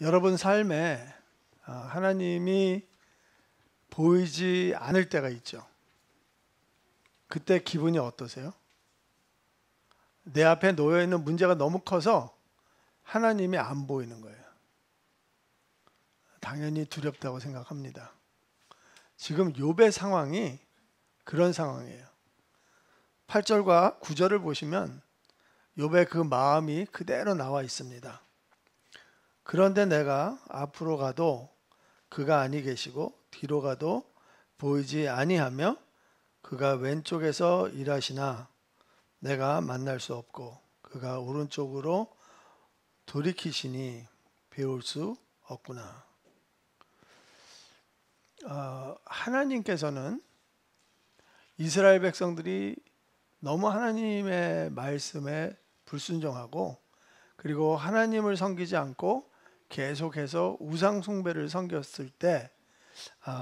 여러분 삶에 하나님이 보이지 않을 때가 있죠. 그때 기분이 어떠세요? 내 앞에 놓여 있는 문제가 너무 커서 하나님이 안 보이는 거예요. 당연히 두렵다고 생각합니다. 지금 욥의 상황이 그런 상황이에요. 8절과 9절을 보시면 욥의 그 마음이 그대로 나와 있습니다. 그런데 내가 앞으로 가도 그가 아니 계시고 뒤로 가도 보이지 아니하며 그가 왼쪽에서 일하시나 내가 만날 수 없고 그가 오른쪽으로 돌이키시니 배울 수 없구나. 하나님께서는 이스라엘 백성들이 너무 하나님의 말씀에 불순종하고 그리고 하나님을 섬기지 않고 계속해서 우상 숭배를 섬겼을 때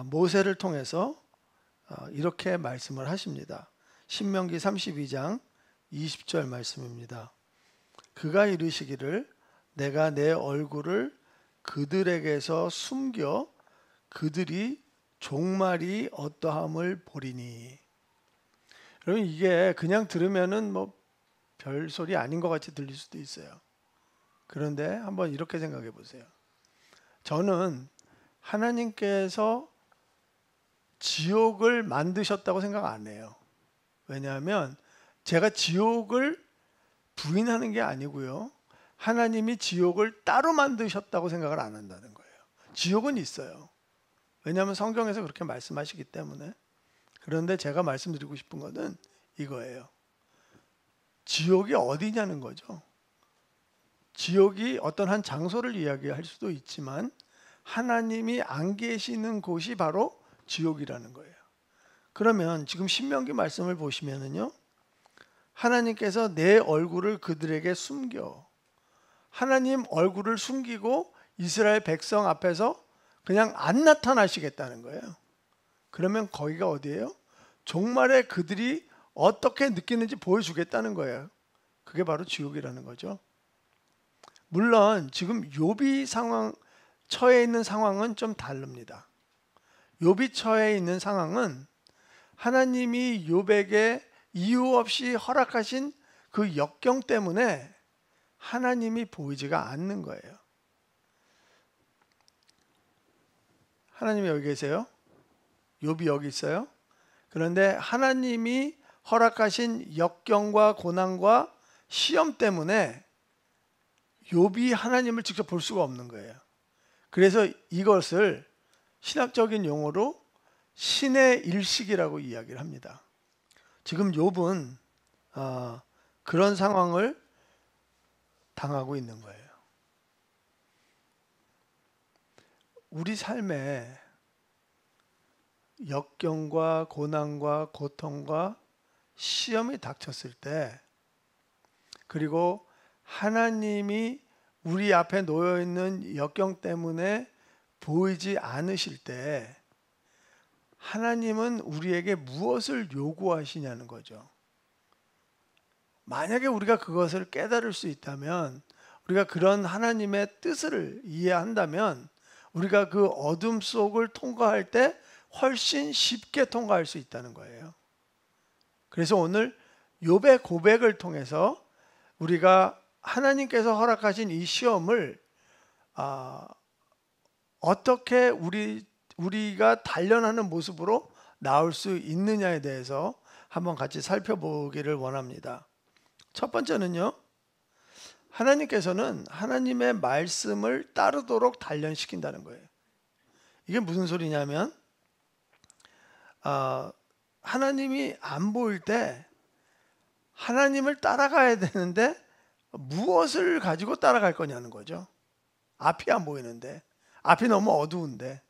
모세를 통해서 이렇게 말씀을 하십니다. 신명기 32장 20절 말씀입니다. 그가 이르시기를 내가 내 얼굴을 그들에게서 숨겨 그들이 종말이 어떠함을 보리니. 여러분 이게 그냥 들으면은 뭐 별소리 아닌 것 같이 들릴 수도 있어요. 그런데 한번 이렇게 생각해 보세요. 저는 하나님께서 지옥을 만드셨다고 생각 안 해요. 왜냐하면 제가 지옥을 부인하는 게 아니고요. 하나님이 지옥을 따로 만드셨다고 생각을 안 한다는 거예요. 지옥은 있어요. 왜냐하면 성경에서 그렇게 말씀하시기 때문에. 그런데 제가 말씀드리고 싶은 것은 이거예요. 지옥이 어디냐는 거죠. 지옥이 어떤 한 장소를 이야기할 수도 있지만 하나님이 안 계시는 곳이 바로 지옥이라는 거예요. 그러면 지금 신명기 말씀을 보시면은요. 하나님께서 내 얼굴을 그들에게 숨겨. 하나님 얼굴을 숨기고 이스라엘 백성 앞에서 그냥 안 나타나시겠다는 거예요. 그러면 거기가 어디예요? 종말에 그들이 어떻게 느끼는지 보여주겠다는 거예요. 그게 바로 지옥이라는 거죠. 물론 지금 욥이 처해 있는 상황은 좀 다릅니다. 욥이 처해 있는 상황은 하나님이 욥에게 이유 없이 허락하신 그 역경 때문에 하나님이 보이지가 않는 거예요. 하나님이 여기 계세요? 욥이 여기 있어요? 그런데 하나님이 허락하신 역경과 고난과 시험 때문에 욥이 하나님을 직접 볼 수가 없는 거예요. 그래서 이것을 신학적인 용어로 신의 일식이라고 이야기를 합니다. 지금 욥은 그런 상황을 당하고 있는 거예요. 우리 삶에 역경과 고난과 고통과 시험이 닥쳤을 때 그리고 하나님이 우리 앞에 놓여 있는 역경 때문에 보이지 않으실 때 하나님은 우리에게 무엇을 요구하시냐는 거죠. 만약에 우리가 그것을 깨달을 수 있다면 우리가 그런 하나님의 뜻을 이해한다면 우리가 그 어둠 속을 통과할 때 훨씬 쉽게 통과할 수 있다는 거예요. 그래서 오늘 욥의 고백을 통해서 우리가 하나님께서 허락하신 이 시험을 어떻게 우리가 단련하는 모습으로 나올 수 있느냐에 대해서 한번 같이 살펴보기를 원합니다. 첫 번째는요. 하나님께서는 하나님의 말씀을 따르도록 단련시킨다는 거예요. 이게 무슨 소리냐면 하나님이 안 보일 때 하나님을 따라가야 되는데 무엇을 가지고 따라갈 거냐는 거죠. 앞이 안 보이는데 앞이 너무 어두운데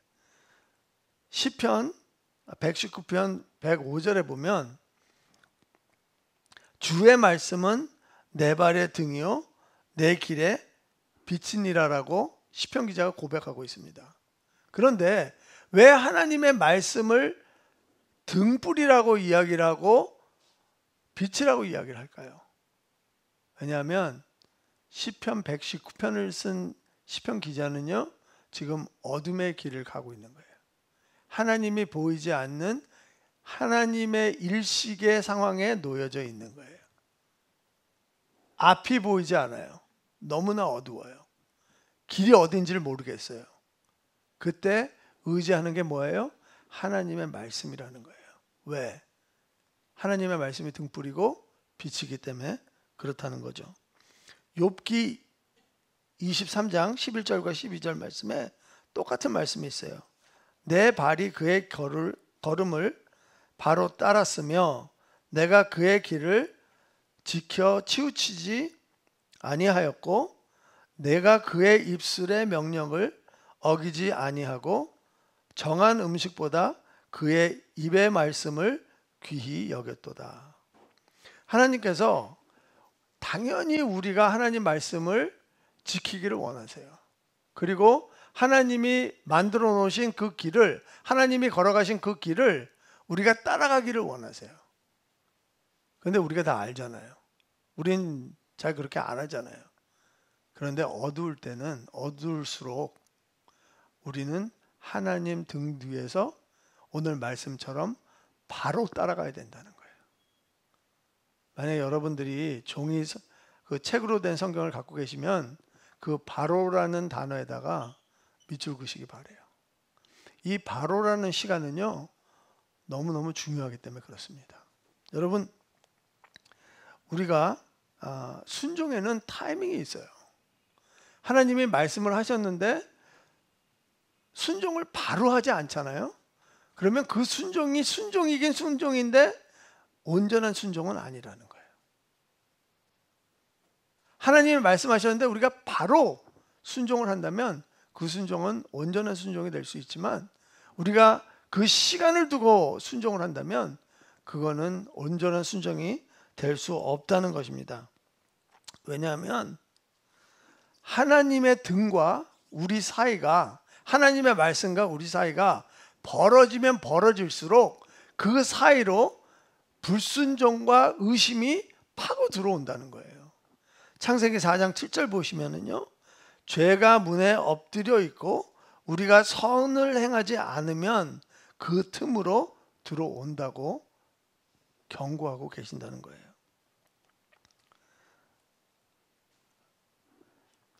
시편 119편 105절에 보면 주의 말씀은 내 발의 등이요 내 길에 빛이니라라고 시편 기자가 고백하고 있습니다. 그런데 왜 하나님의 말씀을 등불이라고 이야기를 하고 빛이라고 이야기를 할까요? 왜냐하면 시편 119편을 쓴 시편 기자는요, 지금 어둠의 길을 가고 있는 거예요. 하나님이 보이지 않는 하나님의 일식의 상황에 놓여져 있는 거예요. 앞이 보이지 않아요. 너무나 어두워요. 길이 어딘지를 모르겠어요. 그때 의지하는 게 뭐예요? 하나님의 말씀이라는 거예요. 왜? 하나님의 말씀이 등불이고 빛이기 때문에 그렇다는 거죠. 욥기 23장 11절과 12절 말씀에 똑같은 말씀이 있어요. 내 발이 그의 걸음을 바로 따랐으며 내가 그의 길을 지켜 치우치지 아니하였고 내가 그의 입술의 명령을 어기지 아니하고 정한 음식보다 그의 입의 말씀을 귀히 여겼도다. 하나님께서 당연히 우리가 하나님 말씀을 지키기를 원하세요. 그리고 하나님이 만들어 놓으신 그 길을, 하나님이 걸어가신 그 길을 우리가 따라가기를 원하세요. 그런데 우리가 다 알잖아요. 우린 잘 그렇게 안 하잖아요. 그런데 어두울 때는 어두울수록 우리는 하나님 등 뒤에서 오늘 말씀처럼 바로 따라가야 된다는 거예요. 만약에 여러분들이 종이 그 책으로 된 성경을 갖고 계시면 그 바로라는 단어에다가 밑줄 그시기 바라요. 이 바로라는 시간은요, 너무너무 중요하기 때문에 그렇습니다. 여러분, 우리가 순종에는 타이밍이 있어요. 하나님이 말씀을 하셨는데 순종을 바로 하지 않잖아요. 그러면 그 순종이 순종이긴 순종인데 온전한 순종은 아니라는 거예요. 하나님이 말씀하셨는데 우리가 바로 순종을 한다면 그 순종은 온전한 순종이 될 수 있지만 우리가 그 시간을 두고 순종을 한다면 그거는 온전한 순종이 될 수 없다는 것입니다. 왜냐하면 하나님의 등과 우리 사이가, 하나님의 말씀과 우리 사이가 벌어지면 벌어질수록 그 사이로 불순종과 의심이 파고 들어온다는 거예요. 창세기 4장 7절 보시면은요, 죄가 문에 엎드려 있고 우리가 선을 행하지 않으면 그 틈으로 들어온다고 경고하고 계신다는 거예요.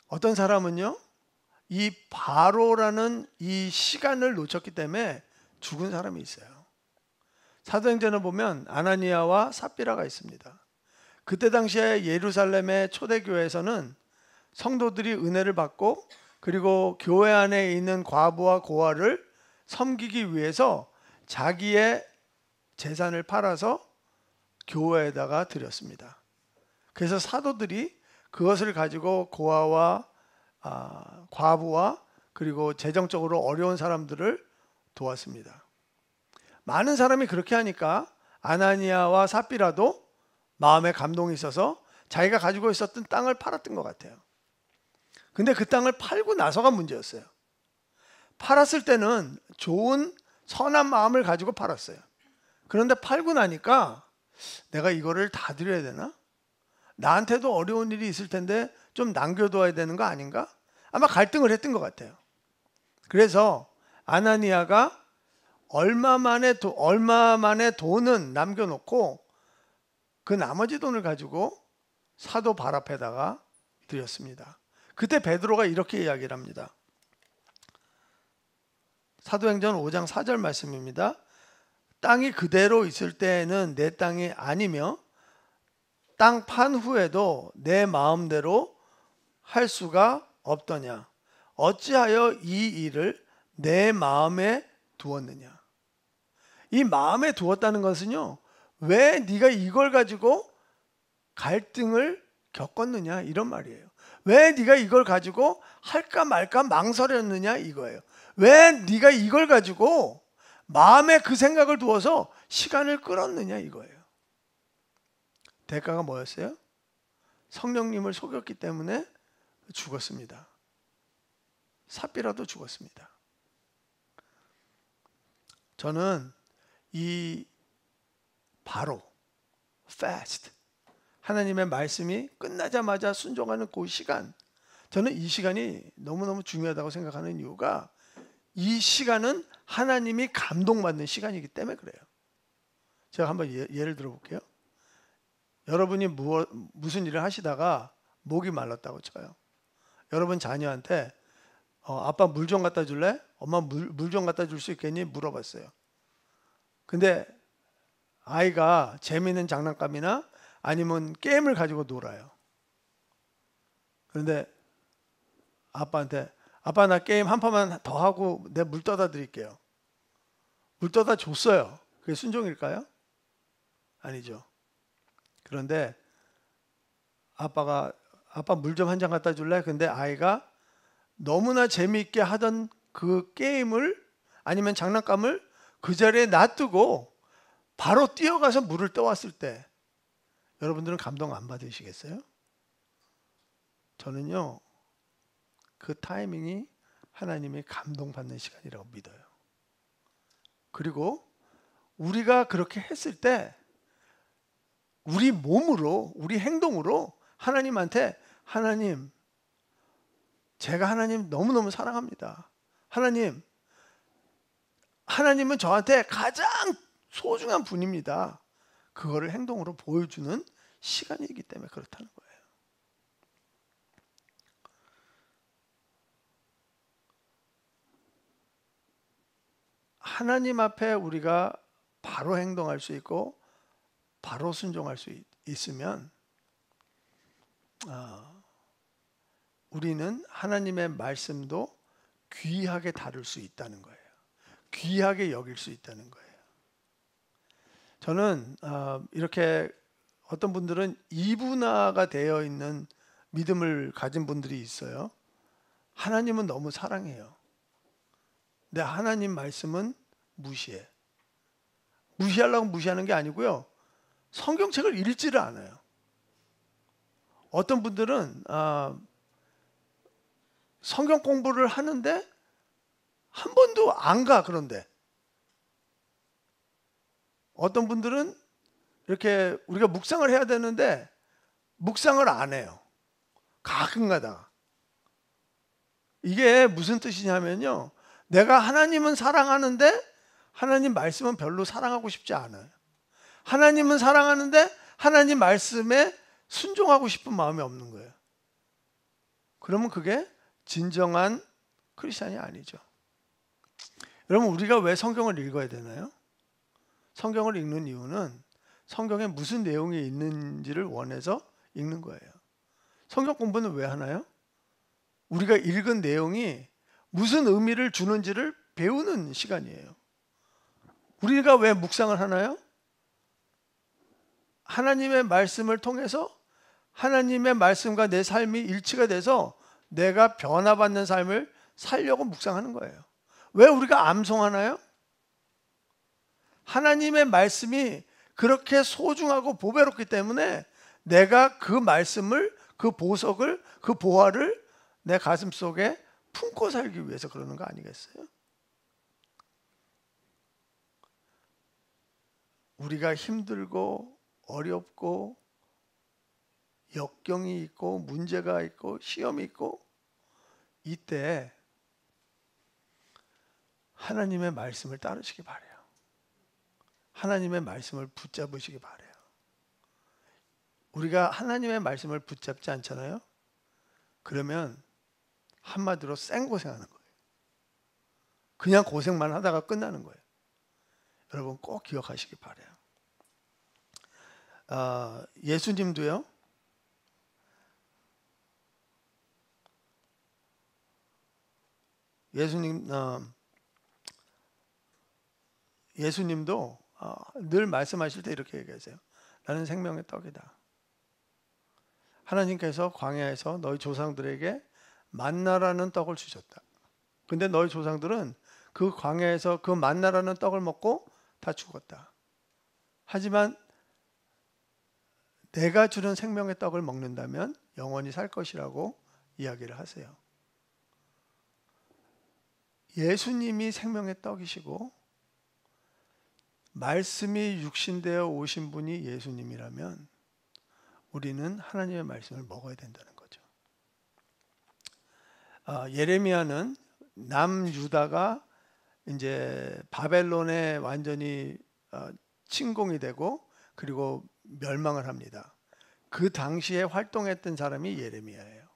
어떤 사람은요, 이 바로라는 이 시간을 놓쳤기 때문에 죽은 사람이 있어요. 사도행전을 보면 아나니아와 삽비라가 있습니다. 그때 당시에 예루살렘의 초대교회에서는 성도들이 은혜를 받고 그리고 교회 안에 있는 과부와 고아를 섬기기 위해서 자기의 재산을 팔아서 교회에다가 드렸습니다. 그래서 사도들이 그것을 가지고 고아와 과부와 그리고 재정적으로 어려운 사람들을 도왔습니다. 많은 사람이 그렇게 하니까 아나니아와 삽비라도 마음에 감동이 있어서 자기가 가지고 있었던 땅을 팔았던 것 같아요. 근데 그 땅을 팔고 나서가 문제였어요. 팔았을 때는 좋은 선한 마음을 가지고 팔았어요. 그런데 팔고 나니까 내가 이거를 다 드려야 되나? 나한테도 어려운 일이 있을 텐데 좀 남겨둬야 되는 거 아닌가? 아마 갈등을 했던 것 같아요. 그래서 아나니아가 얼마 만에 돈은 남겨놓고 그 나머지 돈을 가지고 사도 발 앞에다가 드렸습니다. 그때 베드로가 이렇게 이야기를 합니다. 사도행전 5장 4절 말씀입니다. 땅이 그대로 있을 때에는 내 땅이 아니며 땅 판 후에도 내 마음대로 할 수가 없더냐. 어찌하여 이 일을 내 마음에 두었느냐. 이 마음에 두었다는 것은요, 왜 네가 이걸 가지고 갈등을 겪었느냐 이런 말이에요. 왜 네가 이걸 가지고 할까 말까 망설였느냐 이거예요. 왜 네가 이걸 가지고 마음에 그 생각을 두어서 시간을 끌었느냐 이거예요. 대가가 뭐였어요? 성령님을 속였기 때문에 죽었습니다. 삽비라도 죽었습니다. 저는 이 바로 fast 하나님의 말씀이 끝나자마자 순종하는 그 시간, 저는 이 시간이 너무너무 중요하다고 생각하는 이유가 이 시간은 하나님이 감동받는 시간이기 때문에 그래요. 제가 한번 예를 들어볼게요. 여러분이 무슨 일을 하시다가 목이 말랐다고 쳐요. 여러분 자녀한테 아빠 물 좀 갖다 줄래? 엄마 물 좀 갖다 줄 수 있겠니? 물어봤어요. 근데 아이가 재미있는 장난감이나 아니면 게임을 가지고 놀아요. 그런데 아빠한테 아빠 나 게임 한 판만 더 하고 내 물 떠다 드릴게요. 물 떠다 줬어요. 그게 순종일까요? 아니죠. 그런데 아빠 물 좀 한 잔 갖다 줄래? 근데 아이가 너무나 재미있게 하던 그 게임을 아니면 장난감을 그 자리에 놔두고 바로 뛰어가서 물을 떠왔을 때 여러분들은 감동 안 받으시겠어요? 저는요, 그 타이밍이 하나님이 감동받는 시간이라고 믿어요. 그리고 우리가 그렇게 했을 때 우리 몸으로, 우리 행동으로 하나님한테 하나님, 제가 하나님 너무너무 사랑합니다. 하나님은 저한테 가장 소중한 분입니다. 그거를 행동으로 보여주는 시간이기 때문에 그렇다는 거예요. 하나님 앞에 우리가 바로 행동할 수 있고 바로 순종할 수 있으면 우리는 하나님의 말씀도 귀하게 다룰 수 있다는 거예요. 귀하게 여길 수 있다는 거예요. 저는 이렇게 어떤 분들은 이분화가 되어 있는 믿음을 가진 분들이 있어요. 하나님은 너무 사랑해요. 근데 하나님 말씀은 무시해. 무시하려고 무시하는 게 아니고요. 성경책을 읽지를 않아요. 어떤 분들은 성경 공부를 하는데 한 번도 안 가. 그런데 어떤 분들은 이렇게 우리가 묵상을 해야 되는데 묵상을 안 해요. 가끔 가다가. 이게 무슨 뜻이냐면요. 내가 하나님은 사랑하는데 하나님 말씀은 별로 사랑하고 싶지 않아요. 하나님은 사랑하는데 하나님 말씀에 순종하고 싶은 마음이 없는 거예요. 그러면 그게 진정한 크리스찬이 아니죠. 여러분, 우리가 왜 성경을 읽어야 되나요? 성경을 읽는 이유는 성경에 무슨 내용이 있는지를 원해서 읽는 거예요. 성경 공부는 왜 하나요? 우리가 읽은 내용이 무슨 의미를 주는지를 배우는 시간이에요. 우리가 왜 묵상을 하나요? 하나님의 말씀을 통해서 하나님의 말씀과 내 삶이 일치가 돼서 내가 변화받는 삶을 살려고 묵상하는 거예요. 왜 우리가 암송하나요? 하나님의 말씀이 그렇게 소중하고 보배롭기 때문에 내가 그 말씀을, 그 보석을, 그 보화를 내 가슴 속에 품고 살기 위해서 그러는 거 아니겠어요? 우리가 힘들고 어렵고 역경이 있고 문제가 있고 시험이 있고 이때 하나님의 말씀을 따르시기 바라요. 하나님의 말씀을 붙잡으시기 바라요. 우리가 하나님의 말씀을 붙잡지 않잖아요. 그러면 한마디로 생고생하는 거예요. 그냥 고생만 하다가 끝나는 거예요. 여러분 꼭 기억하시기 바라요. 예수님도요. 예수님도 늘 말씀하실 때 이렇게 얘기하세요. 나는 생명의 떡이다. 하나님께서 광야에서 너희 조상들에게 만나라는 떡을 주셨다. 근데 너희 조상들은 그 광야에서 그 만나라는 떡을 먹고 다 죽었다. 하지만 내가 주는 생명의 떡을 먹는다면 영원히 살 것이라고 이야기를 하세요. 예수님이 생명의 떡이시고 말씀이 육신되어 오신 분이 예수님이라면 우리는 하나님의 말씀을 먹어야 된다는 거죠. 예레미야는 남유다가 이제 바벨론에 완전히 침공이 되고 그리고 멸망을 합니다. 그 당시에 활동했던 사람이 예레미야예요.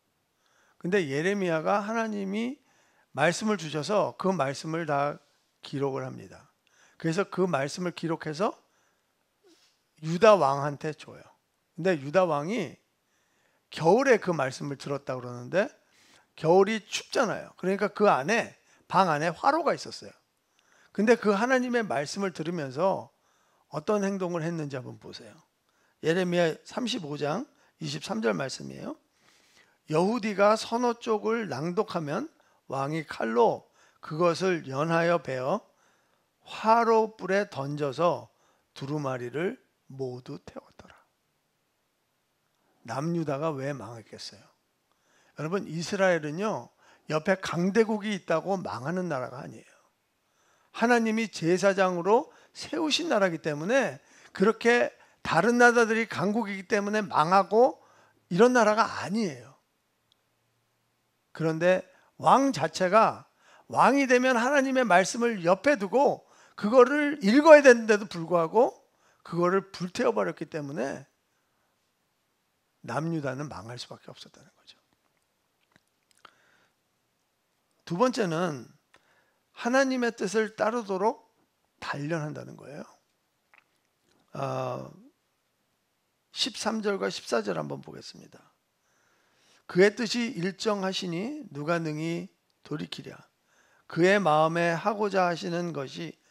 근데 예레미야가 하나님이 말씀을 주셔서 그 말씀을 다 기록을 합니다. 그래서 그 말씀을 기록해서 유다 왕한테 줘요. 근데 유다 왕이 겨울에 그 말씀을 들었다 그러는데 겨울이 춥잖아요. 그러니까 그 안에 방 안에 화로가 있었어요. 근데 그 하나님의 말씀을 들으면서 어떤 행동을 했는지 한번 보세요. 예레미야 35장 23절 말씀이에요. 여후디가 선어 쪽을 낭독하면 왕이 칼로 그것을 연하여 베어 화로불에 던져서 두루마리를 모두 태웠더라. 남유다가 왜 망했겠어요? 여러분, 이스라엘은요 옆에 강대국이 있다고 망하는 나라가 아니에요. 하나님이 제사장으로 세우신 나라이기 때문에, 그렇게 다른 나라들이 강국이기 때문에 망하고 이런 나라가 아니에요. 그런데 왕 자체가 왕이 되면 하나님의 말씀을 옆에 두고 그거를 읽어야 되는데도 불구하고 그거를 불태워버렸기 때문에 남유다는 망할 수밖에 없었다는 거죠. 두 번째는 하나님의 뜻을 따르도록 단련한다는 거예요. 13절과 14절 한번 보겠습니다. 그의 뜻이 일정하시니 누가 능히 돌이키랴. 그의 마음에 하고자 하시는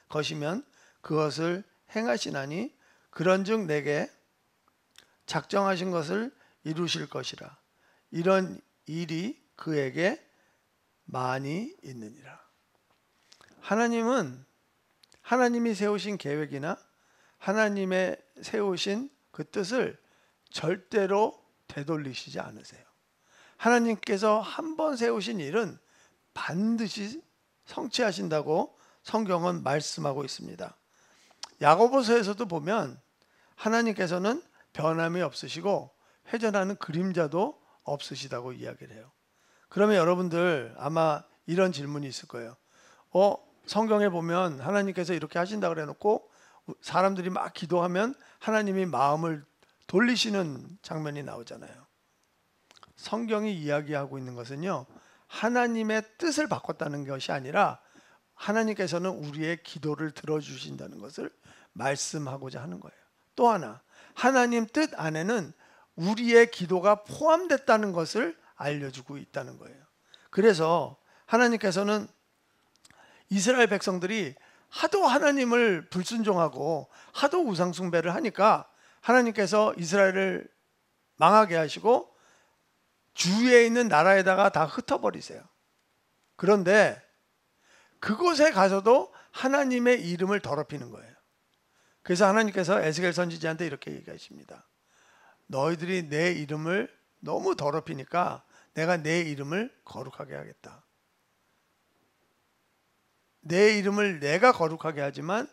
것이면 그것을 행하시나니 그런즉 내게 작정하신 것을 이루실 것이라. 이런 일이 그에게 많이 있느니라. 하나님은 하나님이 세우신 계획이나 하나님의 세우신 그 뜻을 절대로 되돌리시지 않으세요. 하나님께서 한 번 세우신 일은 반드시 성취하신다고 성경은 말씀하고 있습니다. 야고보서에서도 보면 하나님께서는 변함이 없으시고 회전하는 그림자도 없으시다고 이야기를 해요. 그러면 여러분들 아마 이런 질문이 있을 거예요. 성경에 보면 하나님께서 이렇게 하신다 그래 놓고 사람들이 막 기도하면 하나님이 마음을 돌리시는 장면이 나오잖아요. 성경이 이야기하고 있는 것은요, 하나님의 뜻을 바꿨다는 것이 아니라 하나님께서는 우리의 기도를 들어주신다는 것을 말씀하고자 하는 거예요. 또 하나, 하나님 뜻 안에는 우리의 기도가 포함됐다는 것을 알려주고 있다는 거예요. 그래서 하나님께서는 이스라엘 백성들이 하도 하나님을 불순종하고 하도 우상숭배를 하니까 하나님께서 이스라엘을 망하게 하시고 주위에 있는 나라에다가 다 흩어버리세요. 그런데 그곳에 가서도 하나님의 이름을 더럽히는 거예요. 그래서 하나님께서 에스겔 선지자한테 이렇게 얘기하십니다. 너희들이 내 이름을 너무 더럽히니까 내가 내 이름을 거룩하게 하겠다. 내 이름을 내가 거룩하게 하지만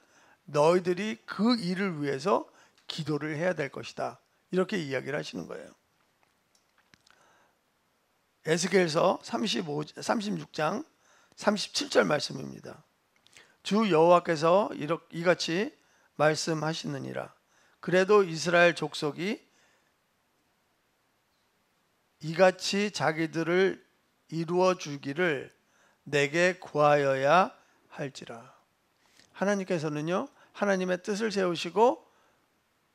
너희들이 그 일을 위해서 기도를 해야 될 것이다. 이렇게 이야기를 하시는 거예요. 에스겔서 36장 37절 말씀입니다. 주 여호와께서 이같이 말씀하시느니라. 그래도 이스라엘 족속이 이같이 자기들을 이루어 주기를 내게 구하여야 할지라. 하나님께서는요, 하나님의 뜻을 세우시고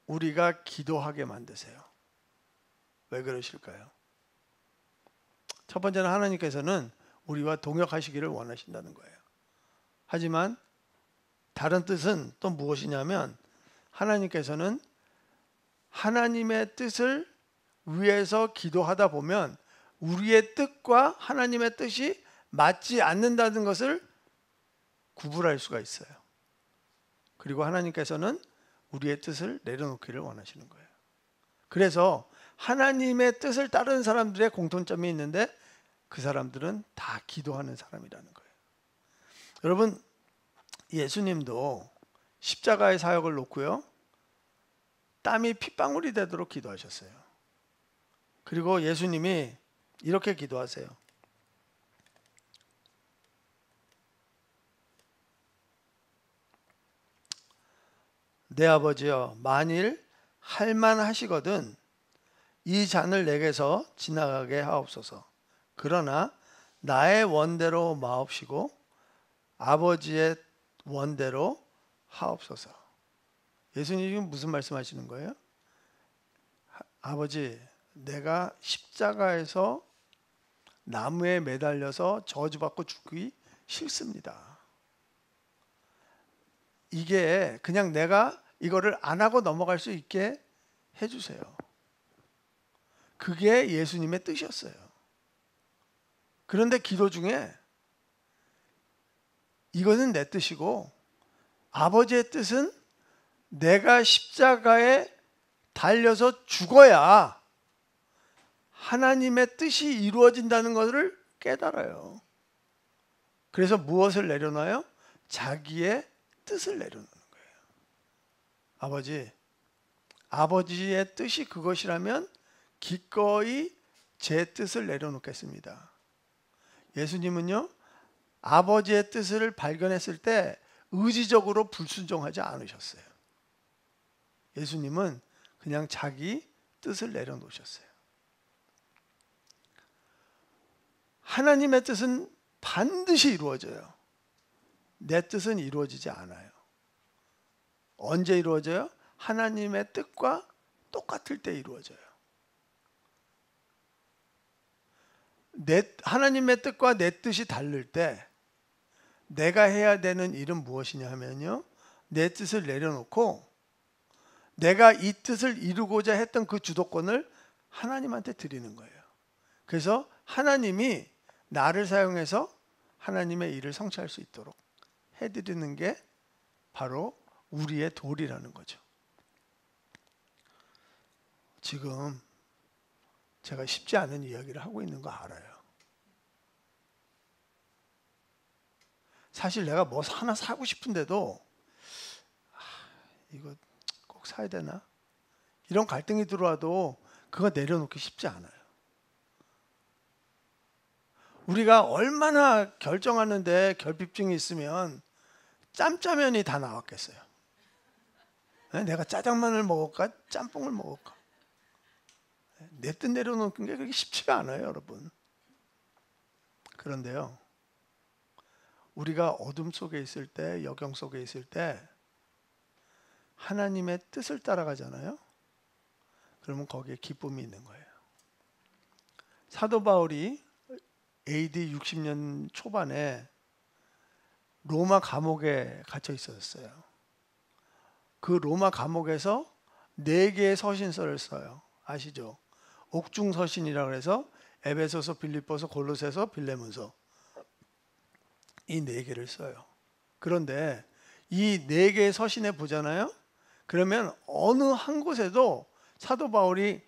우리가 기도하게 만드세요. 왜 그러실까요? 첫 번째는 하나님께서는 우리와 동역하시기를 원하신다는 거예요. 하지만 다른 뜻은 또 무엇이냐면, 하나님께서는 하나님의 뜻을 위해서 기도하다 보면 우리의 뜻과 하나님의 뜻이 맞지 않는다는 것을 구분할 수가 있어요. 그리고 하나님께서는 우리의 뜻을 내려놓기를 원하시는 거예요. 그래서 하나님의 뜻을 따르는 사람들의 공통점이 있는데 그 사람들은 다 기도하는 사람이라는 거예요. 여러분, 예수님도 십자가의 사역을 놓고요, 땀이 핏방울이 되도록 기도하셨어요. 그리고 예수님이 이렇게 기도하세요. 내 아버지여, 만일 할만하시거든 이 잔을 내게서 지나가게 하옵소서. 그러나 나의 원대로 마옵시고 아버지의 원대로 하옵소서. 예수님이 지금 무슨 말씀하시는 거예요? 아버지, 내가 십자가에서 나무에 매달려서 저주받고 죽기 싫습니다. 이게 그냥 내가 이거를 안 하고 넘어갈 수 있게 해주세요. 그게 예수님의 뜻이었어요. 그런데 기도 중에 이거는 내 뜻이고 아버지의 뜻은 내가 십자가에 달려서 죽어야 하나님의 뜻이 이루어진다는 것을 깨달아요. 그래서 무엇을 내려놔요? 자기의 뜻을 내려놓는 거예요. 아버지의 뜻이 그것이라면 기꺼이 제 뜻을 내려놓겠습니다. 예수님은요, 아버지의 뜻을 발견했을 때 의지적으로 불순종하지 않으셨어요. 예수님은 그냥 자기 뜻을 내려놓으셨어요. 하나님의 뜻은 반드시 이루어져요. 내 뜻은 이루어지지 않아요. 언제 이루어져요? 하나님의 뜻과 똑같을 때 이루어져요. 하나님의 뜻과 내 뜻이 다를 때 내가 해야 되는 일은 무엇이냐 하면요, 내 뜻을 내려놓고 내가 이 뜻을 이루고자 했던 그 주도권을 하나님한테 드리는 거예요. 그래서 하나님이 나를 사용해서 하나님의 일을 성취할 수 있도록 해드리는 게 바로 우리의 도리라는 거죠. 지금 제가 쉽지 않은 이야기를 하고 있는 거 알아요. 사실 내가 뭐 하나 사고 싶은데도 이거 꼭 사야 되나? 이런 갈등이 들어와도 그거 내려놓기 쉽지 않아요. 우리가 얼마나 결정하는데 결핍증이 있으면 짬짜면이 다 나왔겠어요. 내가 짜장면을 먹을까? 짬뽕을 먹을까? 내 뜻 내려놓는 게 그렇게 쉽지가 않아요, 여러분. 그런데요, 우리가 어둠 속에 있을 때, 역경 속에 있을 때 하나님의 뜻을 따라가잖아요. 그러면 거기에 기쁨이 있는 거예요. 사도 바울이 AD 60년 초반에 로마 감옥에 갇혀 있었어요. 그 로마 감옥에서 4개의 서신서를 써요. 아시죠? 옥중서신이라고 해서 에베소서, 빌립보서, 골로새서, 빌레몬서, 이 4개를 써요. 그런데 이 4개의 서신에 보잖아요. 그러면 어느 한 곳에도 사도 바울이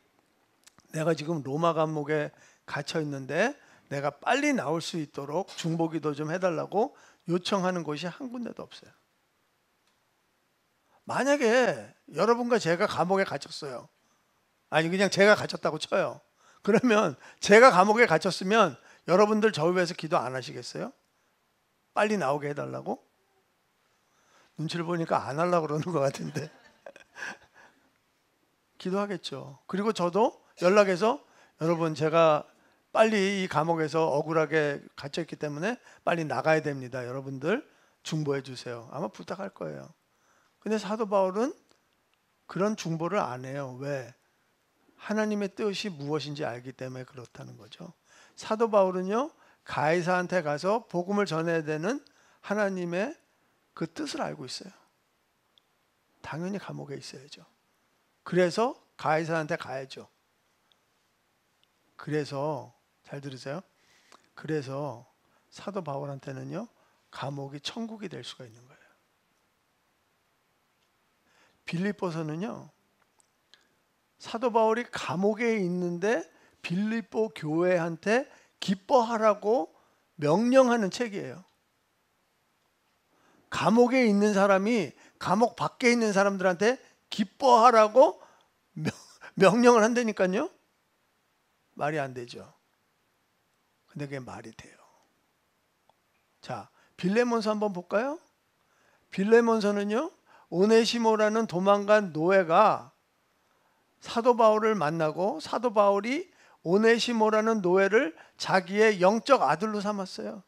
내가 지금 로마 감옥에 갇혀 있는데 내가 빨리 나올 수 있도록 중보기도 좀 해달라고 요청하는 곳이 한 군데도 없어요. 만약에 여러분과 제가 감옥에 갇혔어요. 아니 그냥 제가 갇혔다고 쳐요. 그러면 제가 감옥에 갇혔으면 여러분들 저 위해서 기도 안 하시겠어요? 빨리 나오게 해달라고? 눈치를 보니까 안 하려고 그러는 것 같은데 기도하겠죠. 그리고 저도 연락해서 여러분 제가 빨리 이 감옥에서 억울하게 갇혀있기 때문에 빨리 나가야 됩니다. 여러분들 중보해 주세요. 아마 부탁할 거예요. 근데 사도 바울은 그런 중보를 안 해요. 왜? 하나님의 뜻이 무엇인지 알기 때문에 그렇다는 거죠. 사도 바울은요, 가이사한테 가서 복음을 전해야 되는 하나님의 그 뜻을 알고 있어요. 당연히 감옥에 있어야죠. 그래서 가이사한테 가야죠. 그래서 잘 들으세요. 그래서 사도 바울한테는요, 감옥이 천국이 될 수가 있는 거예요. 빌립보서는요, 사도 바울이 감옥에 있는데 빌립보 교회한테 기뻐하라고 명령하는 책이에요. 감옥에 있는 사람이 감옥 밖에 있는 사람들한테 기뻐하라고 명령을 한다니까요. 말이 안 되죠. 근데 그게 말이 돼요. 자, 빌레몬서 한번 볼까요? 빌레몬서는요, 오네시모라는 도망간 노예가 사도 바울을 만나고 사도 바울이 오네시모라는 노예를 자기의 영적 아들로 삼았어요.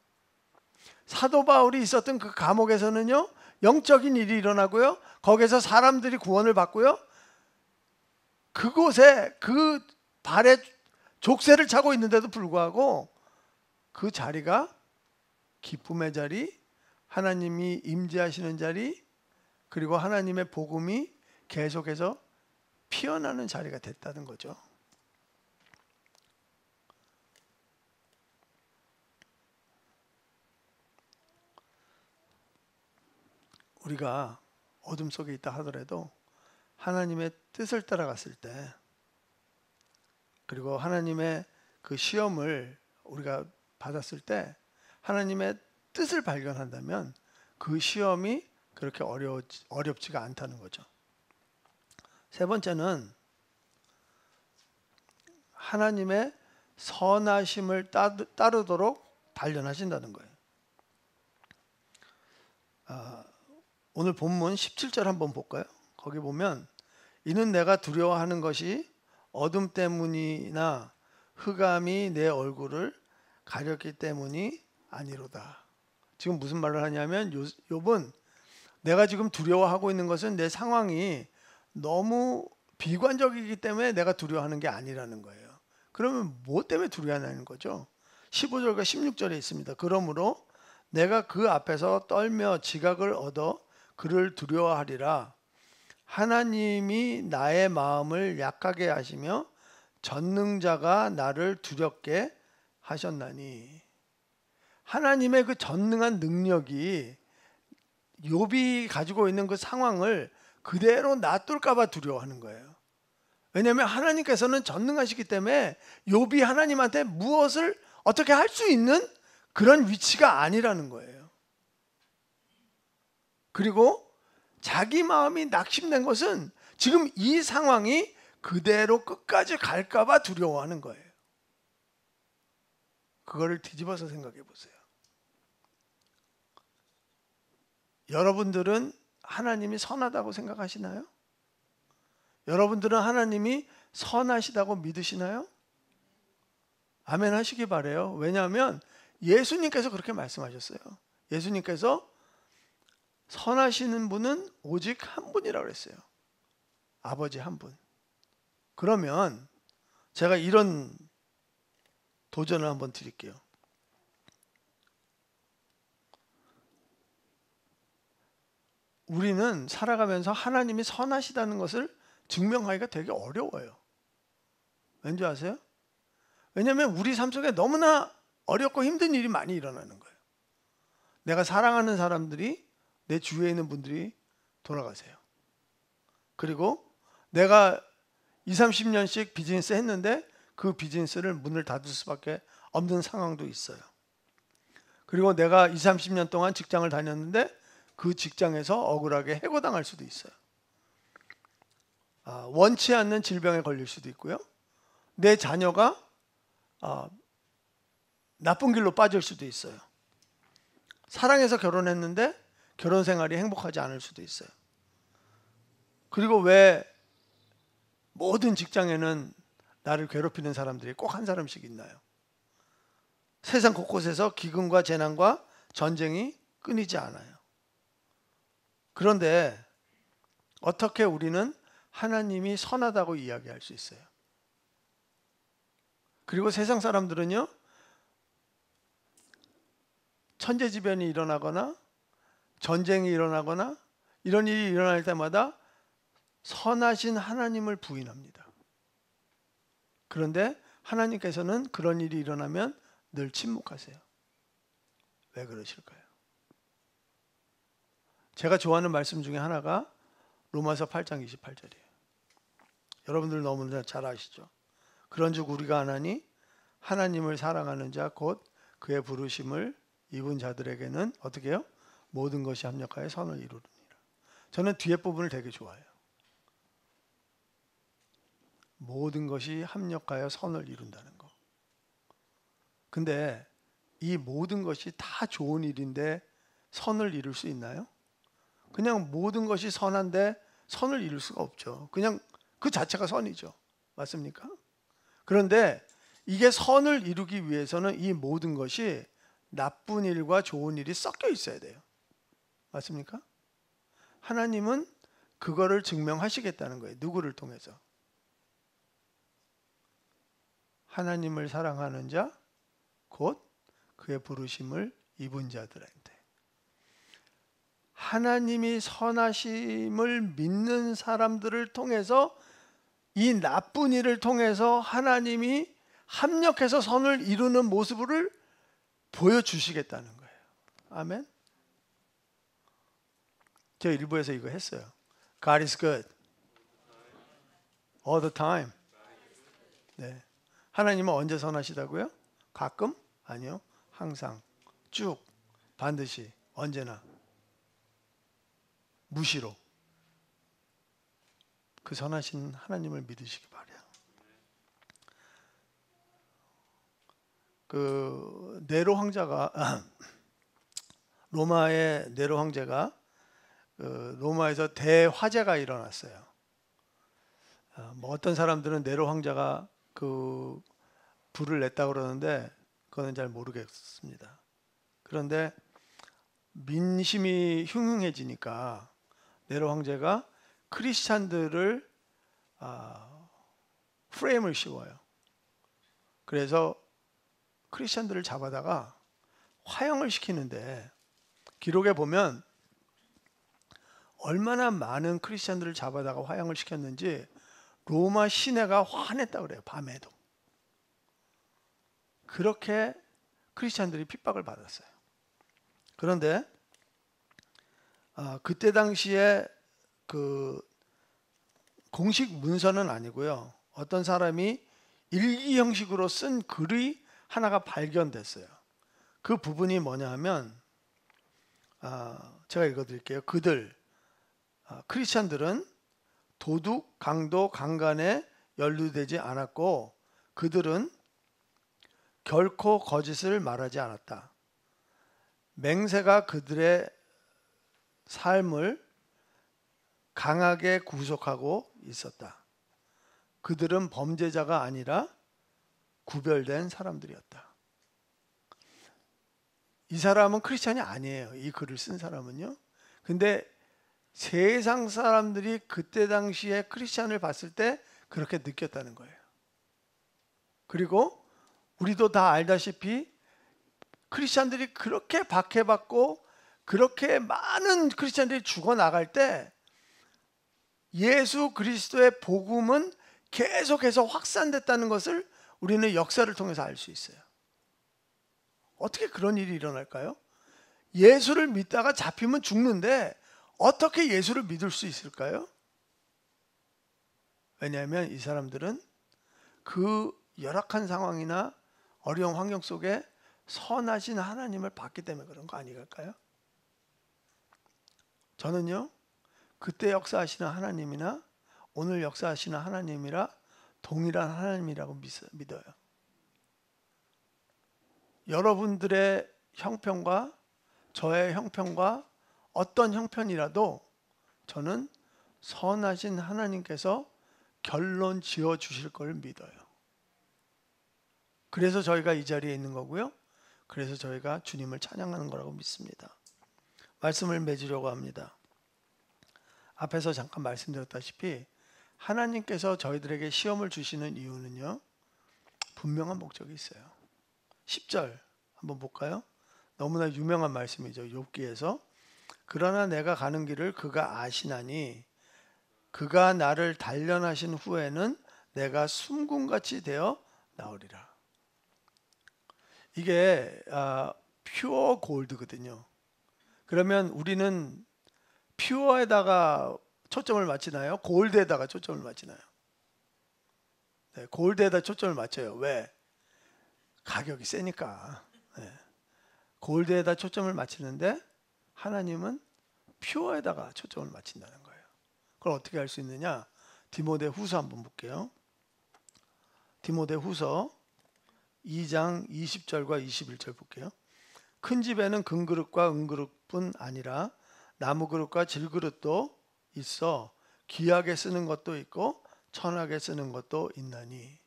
사도 바울이 있었던 그 감옥에서는요, 영적인 일이 일어나고요, 거기서 사람들이 구원을 받고요, 그곳에 그 발에 족쇄를 차고 있는데도 불구하고 그 자리가 기쁨의 자리, 하나님이 임재하시는 자리, 그리고 하나님의 복음이 계속해서 피어나는 자리가 됐다는 거죠. 우리가 어둠 속에 있다 하더라도 하나님의 뜻을 따라갔을 때, 그리고 하나님의 그 시험을 우리가 받았을 때 하나님의 뜻을 발견한다면 그 시험이 그렇게 어렵지가 않다는 거죠. 세 번째는 하나님의 선하심을 따르도록 단련하신다는 거예요. 오늘 본문 17절 한번 볼까요? 거기 보면 이는 내가 두려워하는 것이 어둠 때문이나 흑암이 내 얼굴을 가렸기 때문이 아니로다. 지금 무슨 말을 하냐면 욥은 내가 지금 두려워하고 있는 것은 내 상황이 너무 비관적이기 때문에 내가 두려워하는 게 아니라는 거예요. 그러면 뭐 때문에 두려워하는 거죠? 15절과 16절에 있습니다. 그러므로 내가 그 앞에서 떨며 지각을 얻어 그를 두려워하리라. 하나님이 나의 마음을 약하게 하시며 전능자가 나를 두렵게 하셨나니. 하나님의 그 전능한 능력이 욥이 가지고 있는 그 상황을 그대로 놔둘까 봐 두려워하는 거예요. 왜냐하면 하나님께서는 전능하시기 때문에 욥이 하나님한테 무엇을 어떻게 할 수 있는 그런 위치가 아니라는 거예요. 그리고 자기 마음이 낙심된 것은 지금 이 상황이 그대로 끝까지 갈까 봐 두려워하는 거예요. 그거를 뒤집어서 생각해 보세요. 여러분들은 하나님이 선하다고 생각하시나요? 여러분들은 하나님이 선하시다고 믿으시나요? 아멘 하시기 바라요. 왜냐하면 예수님께서 그렇게 말씀하셨어요. 예수님께서 선하시는 분은 오직 한 분이라고 그랬어요. 아버지 한 분. 그러면 제가 이런 도전을 한번 드릴게요. 우리는 살아가면서 하나님이 선하시다는 것을 증명하기가 되게 어려워요. 왠지 아세요? 왜냐하면 우리 삶 속에 너무나 어렵고 힘든 일이 많이 일어나는 거예요. 내가 사랑하는 사람들이, 내 주위에 있는 분들이 돌아가세요. 그리고 내가 20, 30년씩 비즈니스 했는데 그 비즈니스를 문을 닫을 수밖에 없는 상황도 있어요. 그리고 내가 20, 30년 동안 직장을 다녔는데 그 직장에서 억울하게 해고당할 수도 있어요. 원치 않는 질병에 걸릴 수도 있고요. 내 자녀가 나쁜 길로 빠질 수도 있어요. 사랑해서 결혼했는데 결혼 생활이 행복하지 않을 수도 있어요. 그리고 왜 모든 직장에는 나를 괴롭히는 사람들이 꼭 한 사람씩 있나요? 세상 곳곳에서 기근과 재난과 전쟁이 끊이지 않아요. 그런데 어떻게 우리는 하나님이 선하다고 이야기할 수 있어요? 그리고 세상 사람들은요, 천재지변이 일어나거나 전쟁이 일어나거나 이런 일이 일어날 때마다 선하신 하나님을 부인합니다. 그런데 하나님께서는 그런 일이 일어나면 늘 침묵하세요. 왜 그러실까요? 제가 좋아하는 말씀 중에 하나가 로마서 8장 28절이에요. 여러분들 너무나 잘 아시죠? 그런즉 우리가 아나니 하나님을 사랑하는 자 곧 그의 부르심을 입은 자들에게는 어떻게 해요? 모든 것이 합력하여 선을 이루느니라. 저는 뒤에 부분을 되게 좋아해요. 모든 것이 합력하여 선을 이룬다는 거. 근데 이 모든 것이 다 좋은 일인데 선을 이룰 수 있나요? 그냥 모든 것이 선한데 선을 이룰 수가 없죠. 그냥 그 자체가 선이죠. 맞습니까? 그런데 이게 선을 이루기 위해서는 이 모든 것이 나쁜 일과 좋은 일이 섞여 있어야 돼요. 맞습니까? 하나님은 그거를 증명하시겠다는 거예요. 누구를 통해서? 하나님을 사랑하는 자, 곧 그의 부르심을 입은 자들한테. 하나님이 선하심을 믿는 사람들을 통해서 이 나쁜 일을 통해서 하나님이 합력해서 선을 이루는 모습을 보여주시겠다는 거예요. 아멘. 저 일부에서 이거 했어요. God is good. All the time. 네. 하나님은 언제 선하시다고요? 가끔? 아니요. 항상. 쭉. 반드시. 언제나. 무시로. 그 선하신 하나님을 믿으시기 바라요. 그 네로 황제가 로마의 네로 황제가 로마에서 대화재가 일어났어요. 뭐 어떤 사람들은 네로 황제가 그 불을 냈다고 그러는데 그거는 잘 모르겠습니다. 그런데 민심이 흉흉해지니까 네로 황제가 크리스찬들을 프레임을 씌워요. 그래서 크리스찬들을 잡아다가 화형을 시키는데 기록에 보면 얼마나 많은 크리스찬들을 잡아다가 화형을 시켰는지 로마 시내가 화냈다고 그래요. 밤에도. 그렇게 크리스찬들이 핍박을 받았어요. 그런데 그때 당시에 그 공식 문서는 아니고요. 어떤 사람이 일기 형식으로 쓴 글이 하나가 발견됐어요. 그 부분이 뭐냐 하면 제가 읽어드릴게요. 크리스찬들은 도둑, 강도, 강간에 연루되지 않았고 그들은 결코 거짓을 말하지 않았다. 맹세가 그들의 삶을 강하게 구속하고 있었다. 그들은 범죄자가 아니라 구별된 사람들이었다. 이 사람은 크리스찬이 아니에요. 이 글을 쓴 사람은요. 근데 세상 사람들이 그때 당시에 크리스찬을 봤을 때 그렇게 느꼈다는 거예요. 그리고 우리도 다 알다시피 크리스찬들이 그렇게 박해받고 그렇게 많은 크리스찬들이 죽어나갈 때 예수 그리스도의 복음은 계속해서 확산됐다는 것을 우리는 역사를 통해서 알 수 있어요. 어떻게 그런 일이 일어날까요? 예수를 믿다가 잡히면 죽는데 어떻게 예수를 믿을 수 있을까요? 왜냐하면 이 사람들은 그 열악한 상황이나 어려운 환경 속에 선하신 하나님을 봤기 때문에 그런 거 아닐까요? 저는요, 그때 역사하시는 하나님이나 오늘 역사하시는 하나님이라 동일한 하나님이라고 믿어요. 여러분들의 형편과 저의 형편과 어떤 형편이라도 저는 선하신 하나님께서 결론 지어 주실 걸 믿어요. 그래서 저희가 이 자리에 있는 거고요. 그래서 저희가 주님을 찬양하는 거라고 믿습니다. 말씀을 맺으려고 합니다. 앞에서 잠깐 말씀드렸다시피 하나님께서 저희들에게 시험을 주시는 이유는요, 분명한 목적이 있어요. 10절 한번 볼까요? 너무나 유명한 말씀이죠. 욥기에서 그러나 내가 가는 길을 그가 아시나니 그가 나를 단련하신 후에는 내가 숨군같이 되어 나오리라. 이게 퓨어 골드거든요. 그러면 우리는 퓨어에다가 초점을 맞추나요? 골드에다가 초점을 맞추나요? 네, 골드에다 초점을 맞춰요. 왜? 가격이 세니까. 네. 골드에다 초점을 맞추는데 하나님은 퓨어에다가 초점을 맞춘다는 거예요. 그걸 어떻게 할 수 있느냐? 디모데후서 한번 볼게요. 디모데후서 2장 20절과 21절 볼게요. 큰 집에는 금그릇과 은그릇뿐 아니라 나무 그릇과 질그릇도 있어 귀하게 쓰는 것도 있고 천하게 쓰는 것도 있나니.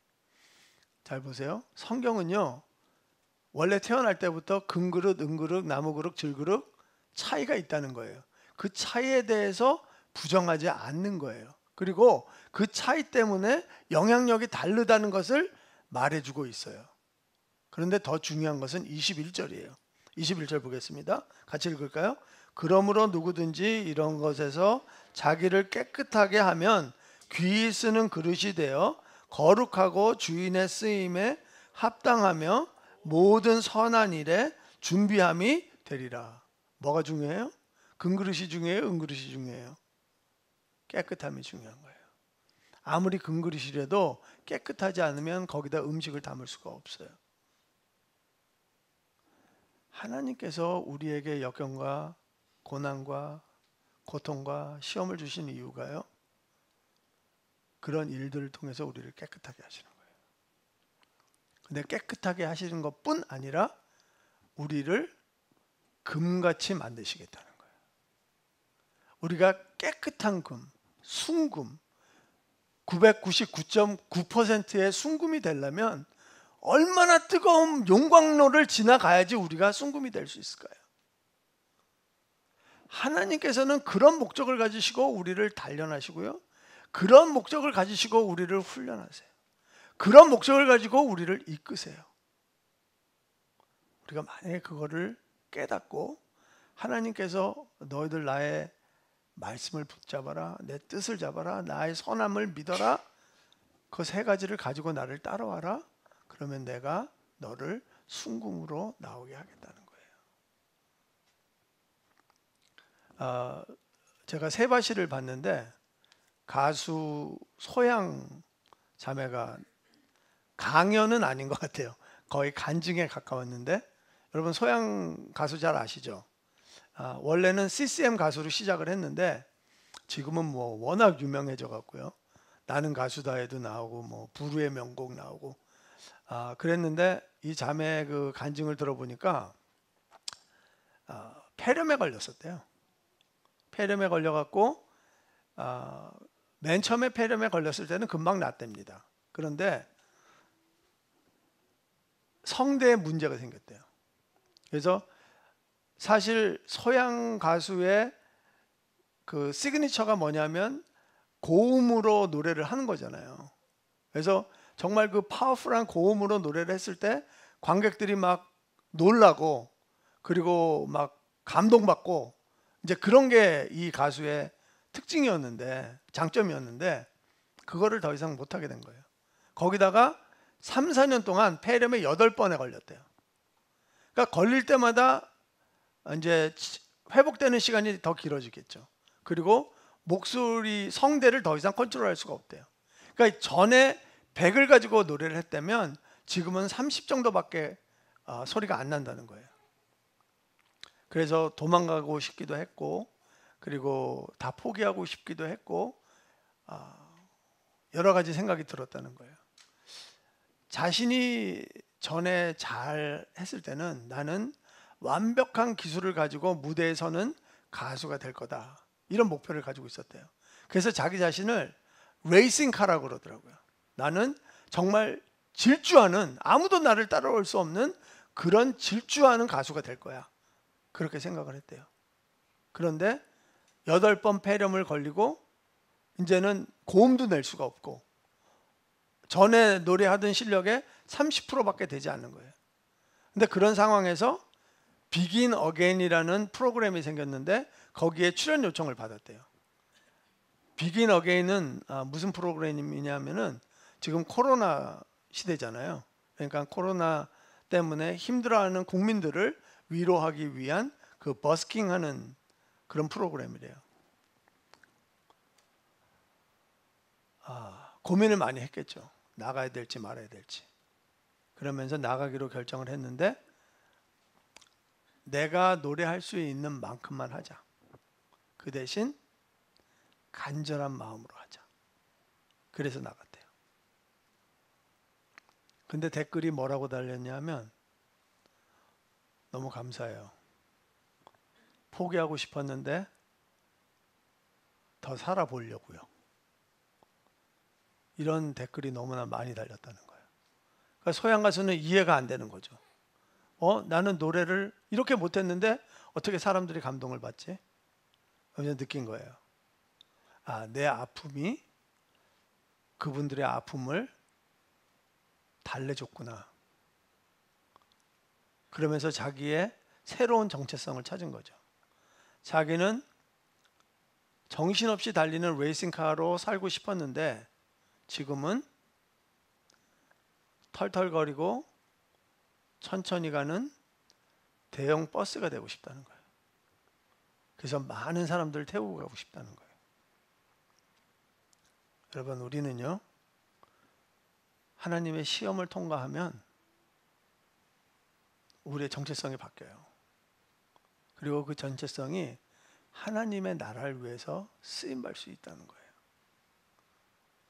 잘 보세요. 성경은요, 원래 태어날 때부터 금그릇, 은그릇, 나무그릇, 질그릇 차이가 있다는 거예요. 그 차이에 대해서 부정하지 않는 거예요. 그리고 그 차이 때문에 영향력이 다르다는 것을 말해주고 있어요. 그런데 더 중요한 것은 21절이에요. 21절 보겠습니다. 같이 읽을까요? 그러므로 누구든지 이런 것에서 자기를 깨끗하게 하면 귀히 쓰는 그릇이 되어 거룩하고 주인의 쓰임에 합당하며 모든 선한 일에 준비함이 되리라. 뭐가 중요해요? 금그릇이 중요해요? 은그릇이 중요해요? 깨끗함이 중요한 거예요. 아무리 금그릇이라도 깨끗하지 않으면 거기다 음식을 담을 수가 없어요. 하나님께서 우리에게 역경과 고난과 고통과 시험을 주신 이유가요, 그런 일들을 통해서 우리를 깨끗하게 하시는 거예요. 근데 깨끗하게 하시는 것뿐 아니라 우리를 금같이 만드시겠다는 거예요. 우리가 깨끗한 금, 순금, 999.9%의 순금이 되려면 얼마나 뜨거운 용광로를 지나가야지 우리가 순금이 될 수 있을까요? 하나님께서는 그런 목적을 가지시고 우리를 단련하시고요, 그런 목적을 가지시고 우리를 훈련하세요. 그런 목적을 가지고 우리를 이끄세요. 우리가 만약에 그거를 깨닫고 하나님께서 너희들 나의 말씀을 붙잡아라, 내 뜻을 잡아라, 나의 선함을 믿어라, 그 세 가지를 가지고 나를 따라와라, 그러면 내가 너를 순금으로 나오게 하겠다는 거예요. 제가 세바시를 봤는데 가수 소양 자매가, 강연은 아닌 것 같아요. 거의 간증에 가까웠는데, 여러분 소양 가수 잘 아시죠? 원래는 CCM 가수로 시작을 했는데 지금은 뭐 워낙 유명해져 갖고요, 나는 가수다에도 나오고 뭐 부르의 명곡 나오고 그랬는데, 이 자매 그 간증을 들어보니까 폐렴에 걸렸었대요. 폐렴에 걸려갖고 맨 처음에 폐렴에 걸렸을 때는 금방 낫답니다. 그런데 성대에 문제가 생겼대요. 그래서 사실 소양 가수의 그 시그니처가 뭐냐면 고음으로 노래를 하는 거잖아요. 그래서 정말 그 파워풀한 고음으로 노래를 했을 때 관객들이 막 놀라고, 그리고 막 감동받고, 이제 그런 게 이 가수의 특징이었는데, 장점이었는데, 그거를 더 이상 못하게 된 거예요. 거기다가 3, 4년 동안 폐렴에 8번에 걸렸대요. 그러니까 걸릴 때마다 이제 회복되는 시간이 더 길어지겠죠. 그리고 목소리, 성대를 더 이상 컨트롤할 수가 없대요. 그러니까 전에 100을 가지고 노래를 했다면 지금은 30 정도밖에 소리가 안 난다는 거예요. 그래서 도망가고 싶기도 했고, 그리고 다 포기하고 싶기도 했고, 여러 가지 생각이 들었다는 거예요. 자신이 전에 잘 했을 때는 나는 완벽한 기술을 가지고 무대에 서는 가수가 될 거다, 이런 목표를 가지고 있었대요. 그래서 자기 자신을 레이싱카라고 그러더라고요. 나는 정말 질주하는, 아무도 나를 따라올 수 없는 그런 질주하는 가수가 될 거야, 그렇게 생각을 했대요. 그런데 8번 폐렴을 걸리고 이제는 고음도 낼 수가 없고 전에 노래하던 실력의 30%밖에 되지 않는 거예요. 근데 그런 상황에서 비긴 어게인이라는 프로그램이 생겼는데 거기에 출연 요청을 받았대요. 비긴 어게인은 무슨 프로그램이냐면은, 지금 코로나 시대잖아요. 그러니까 코로나 때문에 힘들어하는 국민들을 위로하기 위한 그 버스킹하는 그런 프로그램이래요. 고민을 많이 했겠죠. 나가야 될지 말아야 될지. 그러면서 나가기로 결정을 했는데, 내가 노래할 수 있는 만큼만 하자. 그 대신 간절한 마음으로 하자. 그래서 나갔대요. 근데 댓글이 뭐라고 달렸냐면, 너무 감사해요. 포기하고 싶었는데 더 살아보려고요. 이런 댓글이 너무나 많이 달렸다는 거예요. 그러니까 소양 가수는 이해가 안 되는 거죠. 나는 노래를 이렇게 못했는데 어떻게 사람들이 감동을 받지? 그래서 느낀 거예요. 내 아픔이 그분들의 아픔을 달래줬구나. 그러면서 자기의 새로운 정체성을 찾은 거죠. 자기는 정신없이 달리는 레이싱카로 살고 싶었는데 지금은 털털거리고 천천히 가는 대형 버스가 되고 싶다는 거예요. 그래서 많은 사람들을 태우고 가고 싶다는 거예요. 여러분, 우리는요, 하나님의 시험을 통과하면 우리의 정체성이 바뀌어요. 그리고 그 정체성이 하나님의 나라를 위해서 쓰임받을 수 있다는 거예요.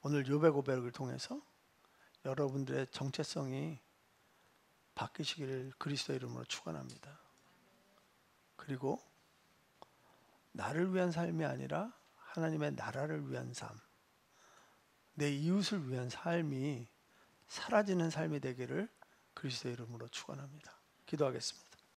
오늘 욥의 고백을 통해서 여러분들의 정체성이 바뀌시기를 그리스도 이름으로 축원합니다. 그리고 나를 위한 삶이 아니라 하나님의 나라를 위한 삶, 내 이웃을 위한 삶이 사라지는 삶이 되기를 그리스도 이름으로 축원합니다. 기도하겠습니다.